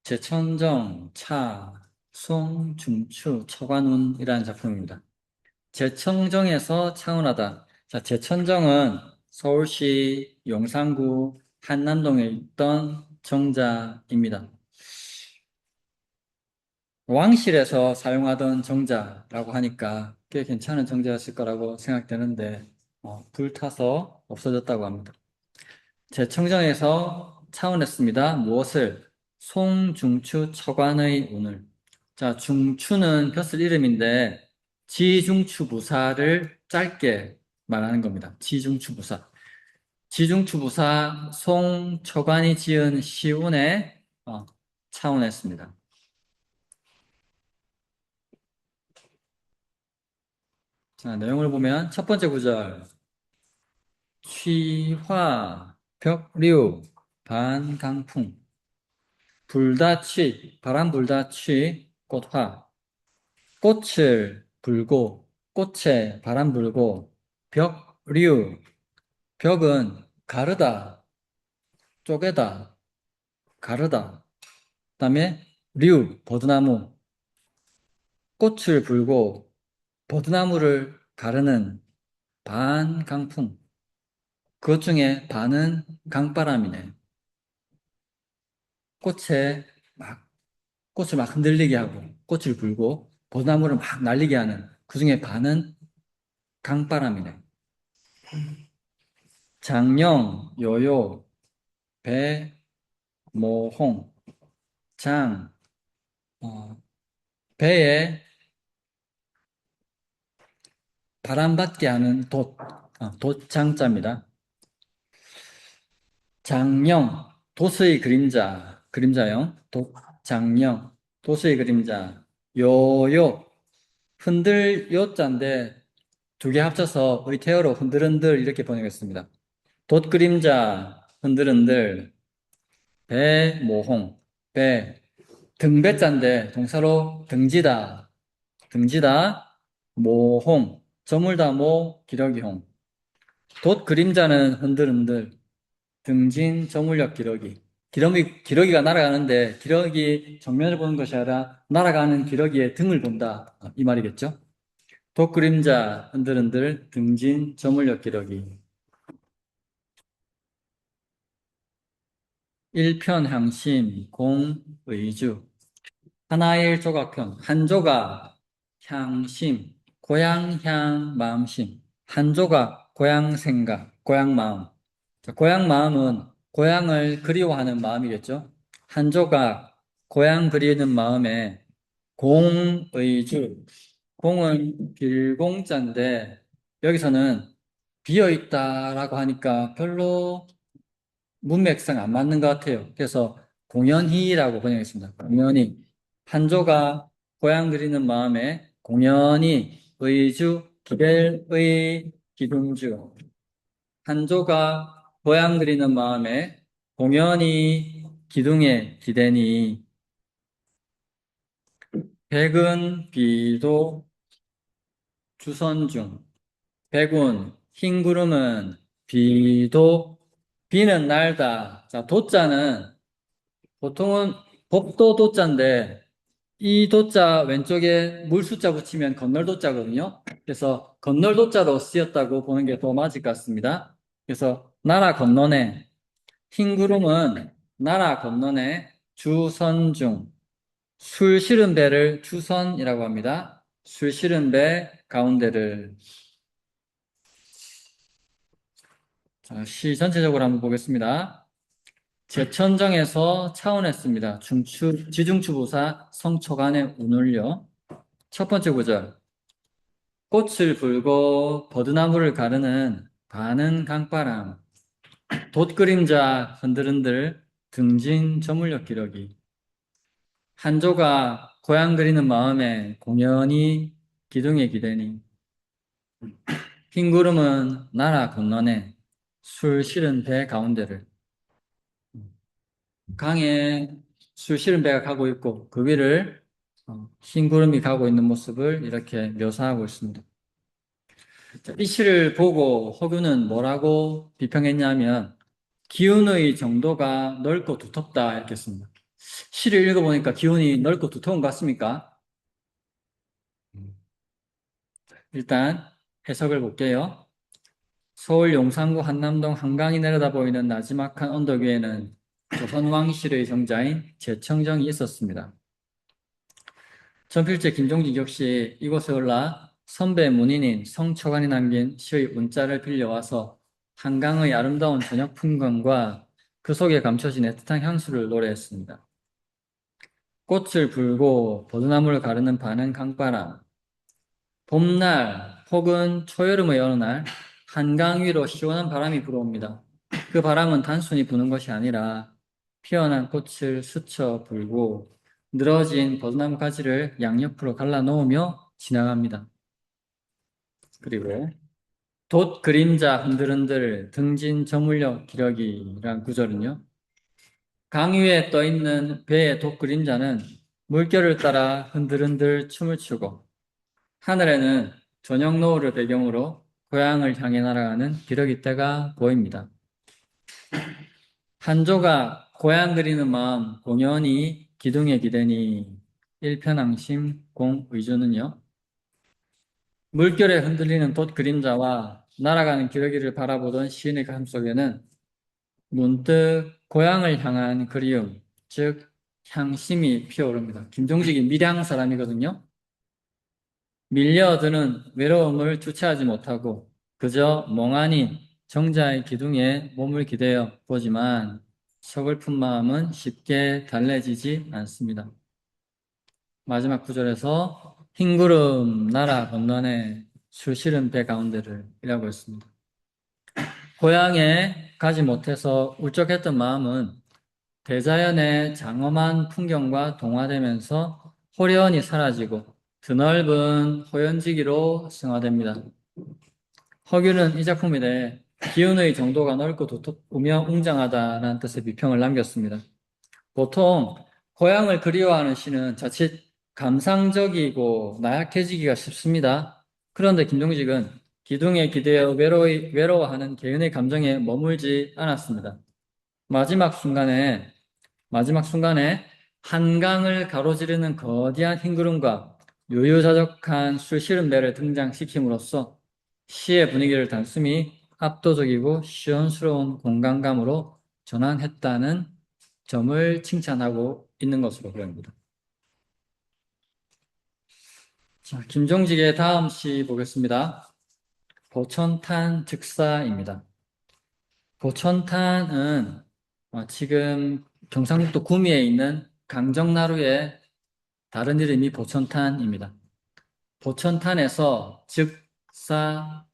제천정, 차, 송, 중추, 처관운이라는 작품입니다. 제천정에서 차운하다. 자, 제천정은 서울시 용산구 한남동에 있던 정자입니다. 왕실에서 사용하던 정자라고 하니까 꽤 괜찮은 정자였을 거라고 생각되는데 불타서 없어졌다고 합니다. 제청정에서 차원했습니다. 무엇을? 송중추 처관의 운을. 자, 중추는 벼슬 이름인데 지중추부사를 짧게 말하는 겁니다. 지중추부사. 지중추부사 송처관이 지은 시운에 차원했습니다. 자, 내용을 보면 첫 번째 구절. 취화, 벽류, 반강풍. 불다취, 바람 불다취, 꽃화. 꽃을 불고, 꽃에 바람 불고, 벽류, 벽은 가르다, 쪼개다, 가르다. 그 다음에 류, 버드나무. 꽃을 불고, 버드나무를 가르는 반강풍. 그것 중에 반은 강바람이네. 꽃에 막 꽃을 막 흔들리게 하고 꽃을 불고 벚나무를 막 날리게 하는 그 중에 반은 강바람이네. 장령, 요요, 배, 모홍, 장, 배에 바람받게 하는 돛장자입니다. 장령, 도스의 그림자형, 장령, 도스의 그림자, 요요, 흔들 요자인데 두 개 합쳐서 의태어로 흔들흔들 이렇게 번역했습니다. 돛 그림자 흔들흔들 배 모홍 배 등배자인데 동사로 등지다 모홍 저물다 모 기러기 홍돛 그림자는 흔들흔들 등진 저물력 기러기 기러기가 날아가는데 기러기 정면을 보는 것이 아니라 날아가는 기러기의 등을 본다 이 말이겠죠. 돛 그림자 흔들흔들 등진 저물력 기러기 일편향심 공의주 하나의 조각편 한 조각 향심 고향향 마음심 한 조각 고향 생각 고향 마음 자, 고향 마음은 고향을 그리워하는 마음이겠죠. 한 조각 고향 그리는 마음에 공의주 공은 길공자인데 여기서는 비어있다라고 하니까 별로 문맥상 안 맞는 것 같아요. 그래서 공연히라고 번역했습니다. 공연히. 한조가 고향 그리는 마음에 공연히 의주 기별의 기둥주. 한조가 고향 그리는 마음에 공연히 기둥에 기대니 백은 비도 주선중. 백운 흰 구름은 비도 비는 날다. 자, 도자는 보통은 법도 도자인데 이 도자 왼쪽에 물 숫자 붙이면 건널 도자거든요. 그래서 건널 도자로 쓰였다고 보는 게 더 맞을 것 같습니다. 그래서 나라 건너네. 흰 구름은 나라 건너네 주선중. 술 실은 배를 주선이라고 합니다. 술 실은 배 가운데를. 자, 시 전체적으로 한번 보겠습니다. 제천정에서 차원했습니다. 지중추부사 성초간에 운울려. 첫 번째 구절. 꽃을 불고 버드나무를 가르는 바는 강바람. 돛그림자 흔들흔들 등진 저물녘 기러기. 한조가 고향 그리는 마음에 공연히 기둥에 기대니. 흰 구름은 나라 건너네 술 실은 배 가운데를. 강에 술 실은 배가 가고 있고 그 위를 흰 구름이 가고 있는 모습을 이렇게 묘사하고 있습니다. 이 시를 보고 허균은 뭐라고 비평했냐면 기운의 정도가 넓고 두텁다 이렇게 했습니다. 시를 읽어보니까 기운이 넓고 두터운 것 같습니까? 일단 해석을 볼게요. 서울 용산구 한남동 한강이 내려다 보이는 나지막한 언덕 위에는 조선 왕실의 정자인 제청정이 있었습니다. 전필제 김종직 역시 이곳에 올라 선배 문인인 성초관이 남긴 시의 문자를 빌려와서 한강의 아름다운 저녁 풍광과 그 속에 감춰진 애틋한 향수를 노래했습니다. 꽃을 불고 버드나무를 가르는 바는 강바람. 봄날 혹은 초여름의 어느 날 한강 위로 시원한 바람이 불어옵니다. 그 바람은 단순히 부는 것이 아니라 피어난 꽃을 스쳐 불고 늘어진 버드나무 가지를 양옆으로 갈라 놓으며 지나갑니다. 그리고 돛 그림자 흔들흔들 등진 저물녘 기러기란 구절은요. 강 위에 떠있는 배의 돛 그림자는 물결을 따라 흔들흔들 춤을 추고 하늘에는 저녁 노을을 배경으로 고향을 향해 날아가는 기러기 떼가 보입니다. 한조가 고향 그리는 마음 공연히 기둥에 기대니 일편앙심 공의주는요. 물결에 흔들리는 돛 그림자와 날아가는 기러기를 바라보던 시인의 가슴 속에는 문득 고향을 향한 그리움, 즉 향심이 피어오릅니다. 김종직이 밀양 사람이거든요. 밀려드는 외로움을 주체하지 못하고 그저 멍하니 정자의 기둥에 몸을 기대어 보지만 서글픈 마음은 쉽게 달래지지 않습니다. 마지막 구절에서 흰 구름 나라 건너네 술 실은 배 가운데를 이라고 했습니다. 고향에 가지 못해서 울적했던 마음은 대자연의 장엄한 풍경과 동화되면서 호련히 사라지고 드넓은 호연지기로 승화됩니다. 허균은 이 작품에 대해 기운의 정도가 넓고 두텁으며 웅장하다라는 뜻의 비평을 남겼습니다. 보통 고향을 그리워하는 시는 자칫 감상적이고 나약해지기가 쉽습니다. 그런데 김종직은 기둥에 기대어 외로워하는 개인의 감정에 머물지 않았습니다. 마지막 순간에 한강을 가로지르는 거대한 흰구름과 요요자적한 술 실은 배를 등장시킴으로써 시의 분위기를 단숨이 압도적이고 시원스러운 공간감으로 전환했다는 점을 칭찬하고 있는 것으로 보입니다. 자, 김종직의 다음 시 보겠습니다. 보천탄 즉사입니다. 보천탄은 지금 경상북도 구미에 있는 강정나루의 다른 이름이 보천탄입니다. 보천탄에서 즉사,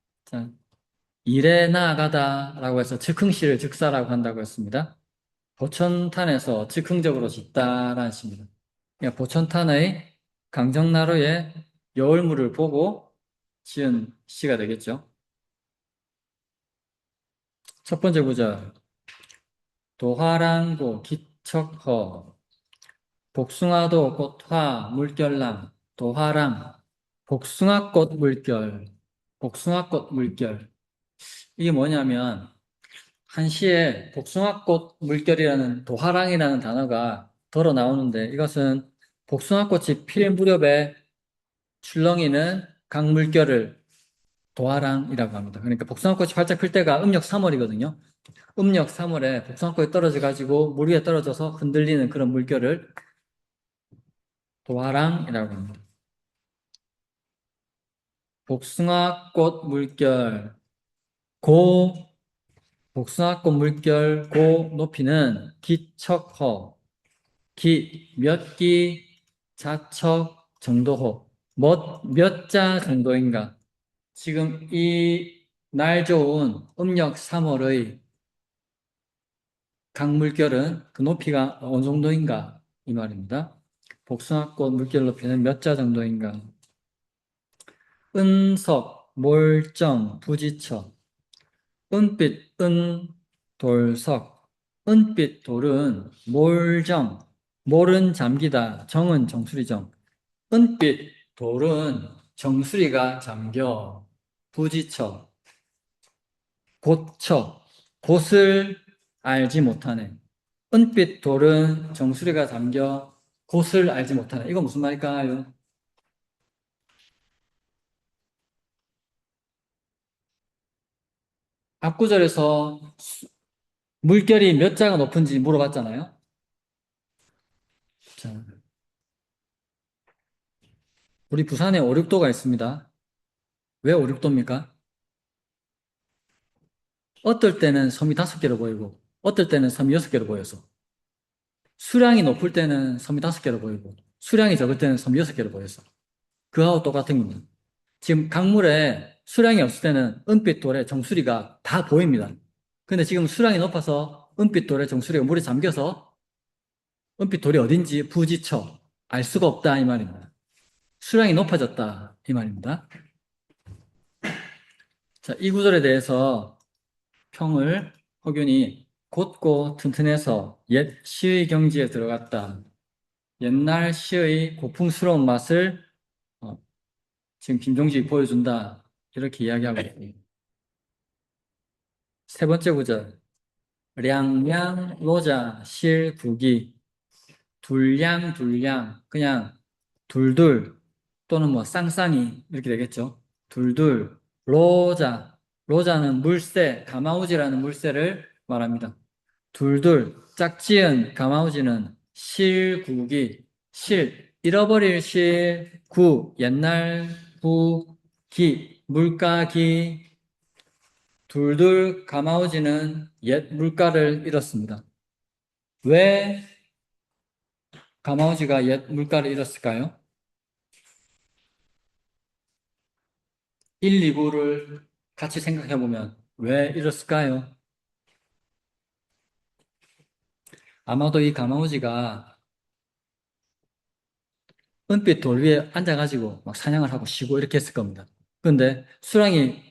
일에 나아가다라고 해서 즉흥시를 즉사라고 한다고 했습니다. 보천탄에서 즉흥적으로 짓다라는 시입니다. 그러니까 보천탄의 강정나루의 여울물을 보고 지은 시가 되겠죠. 첫 번째 구절. 도화랑고 기척허 복숭아도 꽃화 물결랑 도화랑 복숭아꽃 물결 복숭아꽃 물결 이게 뭐냐면 한 시에 복숭아꽃 물결이라는 도화랑이라는 단어가 덜어 나오는데 이것은 복숭아꽃이 필 무렵에 출렁이는 강물결을 도화랑이라고 합니다. 그러니까 복숭아꽃이 활짝 필 때가 음력 3월이거든요. 음력 3월에 복숭아꽃이 떨어져 가지고 물 위에 떨어져서 흔들리는 그런 물결을 도화랑이라고 합니다. 복숭아꽃 물결 고 복숭아꽃 물결 고 높이는 기척허 기 몇 기 자척 정도호 몇 자 정도인가 지금 이 날 좋은 음력 3월의 강물결은 그 높이가 어느 정도인가 이 말입니다. 복숭아꽃 물결 높이는 몇 자 정도인가 은석 몰정 부지쳐 은빛 은돌석 은빛 돌은 몰정 몰은 잠기다 정은 정수리정 은빛 돌은 정수리가 잠겨 부지쳐 곧쳐 곧을 알지 못하네 은빛 돌은 정수리가 잠겨 곧을 알지 못하네 이거 무슨 말일까요? 앞구절에서 물결이 몇 자가 높은지 물어봤잖아요. 자, 우리 부산에 오륙도가 있습니다. 왜 오륙도입니까? 어떨 때는 섬이 5개로 보이고, 어떨 때는 섬이 6개로 보여서, 수량이 높을 때는 섬이 5개로 보이고, 수량이 적을 때는 섬이 6개로 보여서, 그하고 똑같은 겁니다. 지금 강물에 수량이 없을 때는 은빛 돌에 정수리가 다 보입니다. 근데 지금 수량이 높아서 은빛 돌에 정수리가 물에 잠겨서 은빛 돌이 어딘지 부지쳐 알 수가 없다 이 말입니다. 수량이 높아졌다 이 말입니다. 자, 이 구절에 대해서 평을 허균이 곧고 튼튼해서 옛 시의 경지에 들어갔다. 옛날 시의 고풍스러운 맛을 어, 지금 김종직이 보여준다. 이렇게 이야기하고 있습니다. 세 번째 구절. 량량 로자 실국이 둘량 그냥 둘둘 또는 뭐 쌍쌍이 이렇게 되겠죠. 둘둘 로자는 물새 가마우지라는 물새를 말합니다. 둘둘 짝지은 가마우지는 실국이 잃어버릴 실구 옛날 구기 물가기 둘둘 가마우지는 옛 물가를 잃었습니다. 왜 가마우지가 옛 물가를 잃었을까요? 1, 2부를 같이 생각해 보면 왜 잃었을까요? 아마도 이 가마우지가 은빛 돌 위에 앉아가지고 막 사냥을 하고 쉬고 이렇게 했을 겁니다. 근데 수량이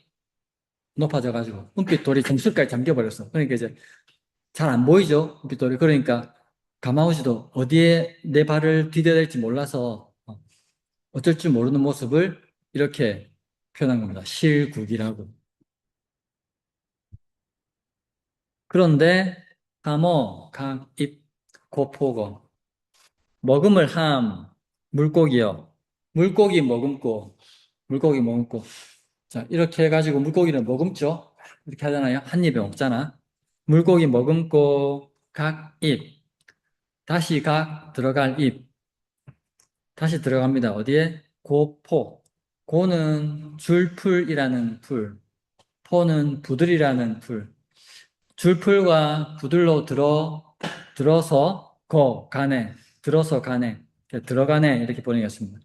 높아져가지고 은빛 돌이 정수까지 잠겨버렸어. 그러니까 이제 잘 안 보이죠? 은빛 돌이. 그러니까 가마우지도 어디에 내 발을 디뎌야 될지 몰라서 어쩔 줄 모르는 모습을 이렇게 표현한 겁니다. 실국이라고. 그런데 감어, 각, 입, 고포거 먹음을 함, 물고기요. 물고기 머금고. 자, 이렇게 해가지고 물고기를 머금죠? 이렇게 하잖아요. 한 입에 먹잖아. 물고기 머금고, 각 입. 다시 각, 들어갈 입. 다시 들어갑니다. 어디에? 고포. 고는 줄풀이라는 풀. 포는 부들이라는 풀. 줄풀과 부들로 들어서 가네. 들어서 가네. 들어가네. 이렇게 보내겠습니다.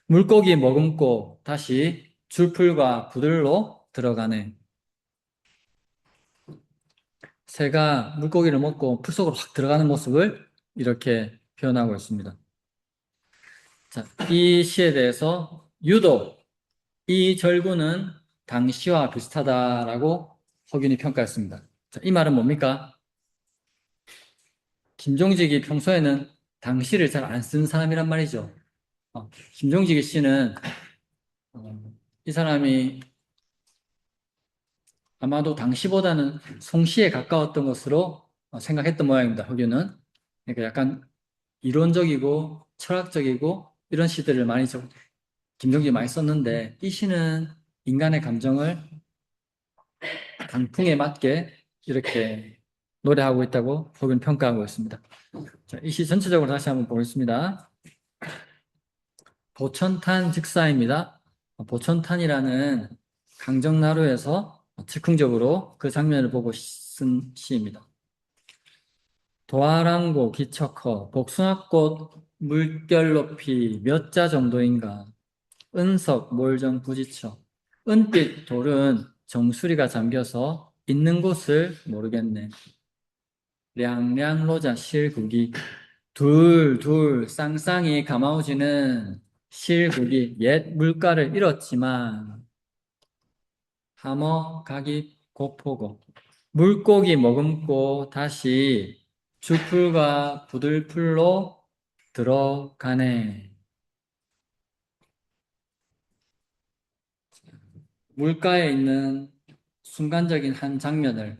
물고기 머금고 다시 줄풀과 부들로 들어가네. 새가 물고기를 먹고 풀속으로 확 들어가는 모습을 이렇게 표현하고 있습니다. 자, 이 시에 대해서 유독 이 절구는 당시와 비슷하다라고 허균이 평가했습니다. 자, 이 말은 뭡니까? 김종직이 평소에는 당시를 잘 안 쓴 사람이란 말이죠. 김종직 씨는 이 사람이 아마도 당시보다는 송시에 가까웠던 것으로 생각했던 모양입니다. 허균은. 그러니까 약간 이론적이고 철학적이고 이런 시들을 많이 김종직이 많이 썼는데 이 시는 인간의 감정을 강풍에 맞게 이렇게 노래하고 있다고 혹은 평가하고 있습니다. 자, 이 시 전체적으로 다시 한번 보겠습니다. 보천탄 즉사입니다. 보천탄이라는 강정나루에서 즉흥적으로 그 장면을 보고 쓴 시입니다. 도아랑고 기척허 복숭아꽃 물결 높이 몇 자 정도인가 은석 몰정 부지쳐 은빛 돌은 정수리가 잠겨서 있는 곳을 모르겠네. 량량로자 실국이 둘둘 쌍쌍이 가마우지는 실국이 옛 물가를 잃었지만 하머 가기 고포고 물고기 머금고 다시 주풀과 부들풀로 들어가네. 물가에 있는 순간적인 한 장면을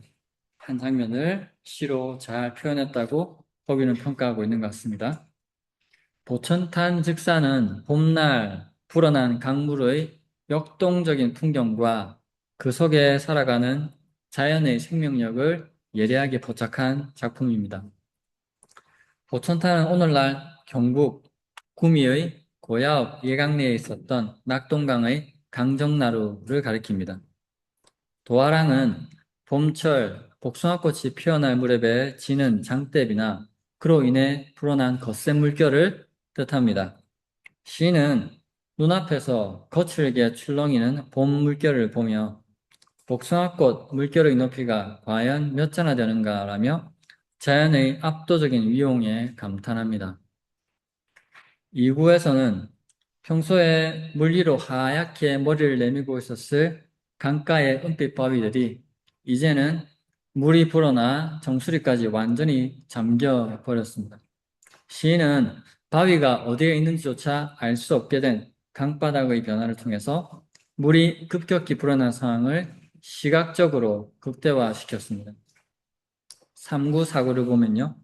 시로 잘 표현했다고 거기는 평가하고 있는 것 같습니다. 보천탄 즉사는 봄날 불어난 강물의 역동적인 풍경과 그 속에 살아가는 자연의 생명력을 예리하게 포착한 작품입니다. 보천탄은 오늘날 경북 구미의 고야읍 예강리에 있었던 낙동강의 강정나루를 가리킵니다. 도화랑은 봄철 복숭아꽃이 피어날 무렵에 지는 장대비나 그로 인해 불어난 거센 물결을 뜻합니다. 시인은 눈앞에서 거칠게 출렁이는 봄 물결을 보며 복숭아꽃 물결의 높이가 과연 몇 자나 되는가라며 자연의 압도적인 위용에 감탄합니다. 2구에서는 평소에 물 위로 하얗게 머리를 내밀고 있었을 강가의 은빛 바위들이 이제는 물이 불어나 정수리까지 완전히 잠겨 버렸습니다. 시인은 바위가 어디에 있는지조차 알 수 없게 된 강바닥의 변화를 통해서 물이 급격히 불어난 상황을 시각적으로 극대화시켰습니다. 3구, 4구를 보면요.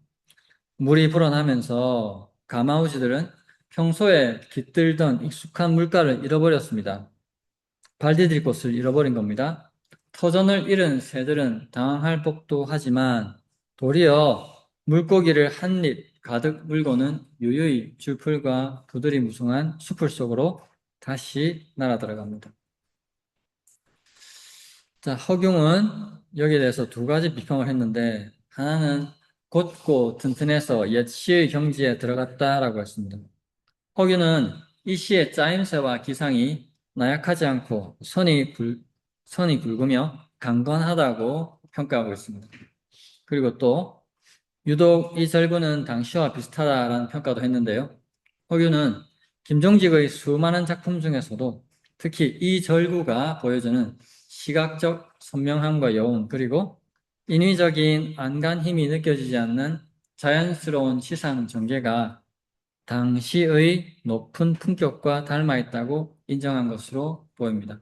물이 불어나면서 가마우시들은 평소에 깃들던 익숙한 물가를 잃어버렸습니다. 발 디딜 곳을 잃어버린 겁니다. 터전을 잃은 새들은 당황할 법도 하지만 도리어 물고기를 한 입 가득 물고는 유유히 줄풀과 부들이 무성한 숲을 속으로 다시 날아 들어갑니다. 자, 허경은 여기에 대해서 두 가지 비평을 했는데 하나는 곧고 튼튼해서 옛 시의 경지에 들어갔다라고 했습니다. 허균은 이 시의 짜임새와 기상이 나약하지 않고 선이 굵으며 강건하다고 평가하고 있습니다. 그리고 또 유독 이 절구는 당시와 비슷하다라는 평가도 했는데요. 허균은 김종직의 수많은 작품 중에서도 특히 이 절구가 보여주는 시각적 선명함과 여운 그리고 인위적인 안간 힘이 느껴지지 않는 자연스러운 시상 전개가 당시의 높은 품격과 닮아 있다고 인정한 것으로 보입니다.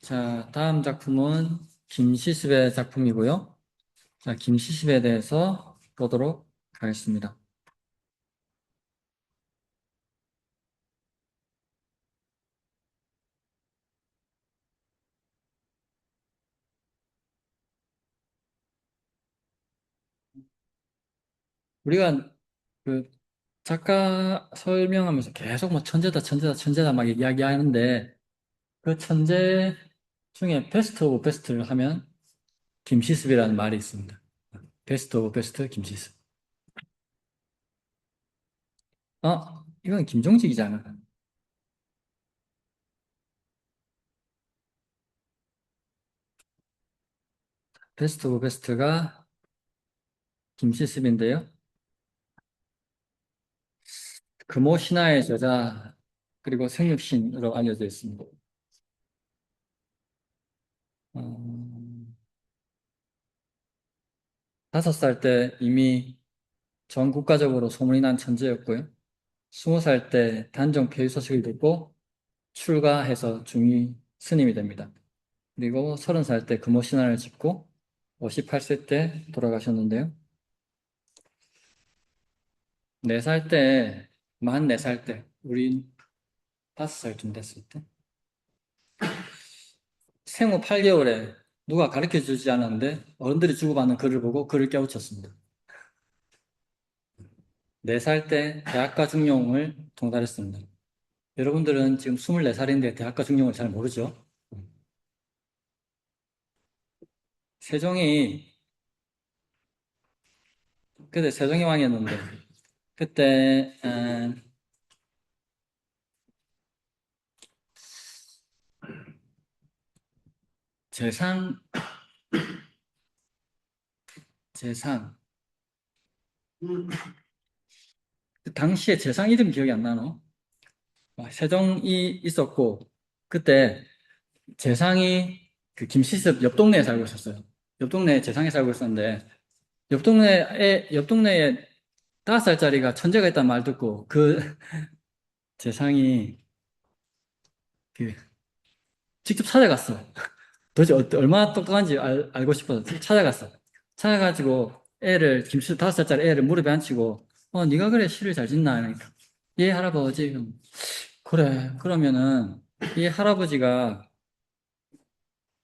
자, 다음 작품은 김시습의 작품이고요. 자, 김시습에 대해서 보도록 하겠습니다. 우리가 그 작가 설명하면서 계속 뭐 천재다, 천재다, 천재다 막 이야기하는데 그 천재 중에 베스트 오브 베스트를 하면 김시습이라는 말이 있습니다. 베스트 오브 베스트 김시습. 이건 김종직이잖아. 베스트 오브 베스트가 김시습인데요. 금오 신화의 저자 그리고 생육신으로 알려져 있습니다. 어, 5살 때 이미 전 국가적으로 소문이 난 천재였고요. 20살 때 단종 폐위 소식을 듣고 출가해서 중위 스님이 됩니다. 그리고 30살 때 금오 신화를 짓고 58세 때 돌아가셨는데요. 4살 때, 만 4살 때, 우리 5살쯤 됐을 때, 생후 8개월에 누가 가르쳐 주지 않았는데 어른들이 주고받는 글을 보고 글을 깨우쳤습니다. 4살 때 대학가 중용을 통달했습니다. 여러분들은 지금 24살인데 대학가 중용을 잘 모르죠? 세종이, 그때 세종이 왕이었는데, 그때, 재상, 재상, 그 당시에 재상 이름 기억이 안 나노? 세종이 있었고, 그때 재상이 그 김시습 옆 동네에 살고 있었어요. 옆 동네에 재상이 살고 있었는데, 옆 동네에 5살짜리가 천재가 있다는 말 듣고, 그 재상이 그 직접 찾아갔어. 도대체 얼마나 똑똑한지 알고 싶어서 찾아갔어. 찾아가지고 김치수 5살짜리 애를 무릎에 앉히고, 네가 그래 시를 잘 짓나? 그러니까, 예, 할아버지. 그래. 그러면은, 이 할아버지가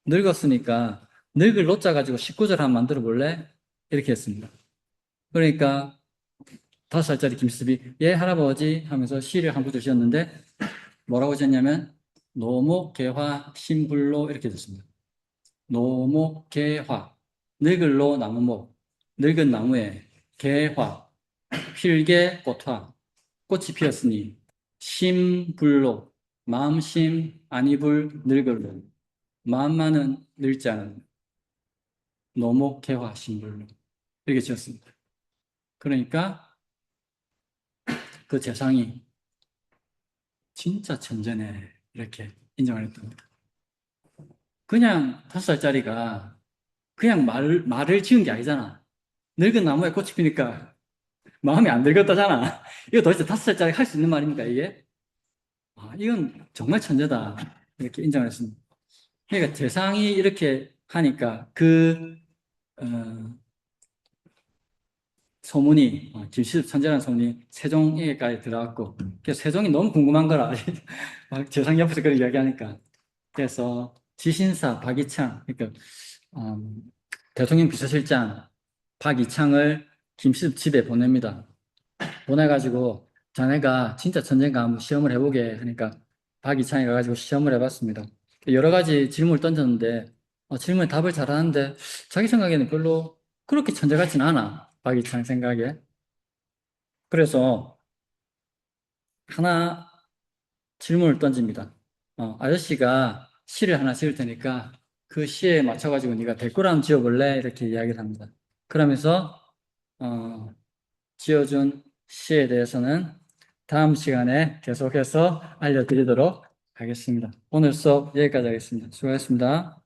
늙었으니까, 늙을 노자 가지고 19절 한번 만들어 볼래? 이렇게 했습니다. 그러니까, 5살짜리 김수습이, 예, 할아버지 하면서 시를 한 구절 지었는데, 뭐라고 지었냐면, 노목, 개화, 신불로 이렇게 됐습니다. 노목, 개화. 늙을로 나무목. 늙은 나무에 개화. 필개, 꽃화. 꽃이 피었으니 심불로. 마음심, 아니불, 늙을로. 마음만은 늙지 않은 노목, 개화, 심불로. 이렇게 지었습니다. 그러니까 그 재상이 진짜 천재네. 이렇게 인정을 했던 겁니다. 그냥 5살짜리가 그냥 말을 지은 게 아니잖아. 늙은 나무에 꽃이 피니까 마음이 안 늙었다잖아. 이거 도대체 5살짜리 할 수 있는 말입니까, 이게? 이건 정말 천재다. 이렇게 인정을 했습니다. 그러니까 재상이 이렇게 하니까 어, 소문이, 김시습 천재라는 소문이 세종에게까지 들어갔고, 그래서 세종이 너무 궁금한 거라. 막 재상이 옆에서 그렇게 이야기하니까. 그래서 지신사 박이창, 그러니까 음, 대통령 비서실장 박이창을 김시습 집에 보냅니다. 보내가지고 자네가 진짜 천재인가 한번 시험을 해보게 하니까 박이창이 가가지고 시험을 해봤습니다. 여러 가지 질문을 던졌는데 질문에 답을 잘하는데 자기 생각에는 별로 그렇게 천재 같진 않아. 박이창 생각에. 그래서 하나 질문을 던집니다. 아저씨가 시를 하나 지을 테니까 그 시에 맞춰가지고 네가 댓글 한번 지어볼래? 이렇게 이야기를 합니다. 그러면서 어, 지어준 시에 대해서는 다음 시간에 계속해서 알려드리도록 하겠습니다. 오늘 수업 여기까지 하겠습니다. 수고하셨습니다.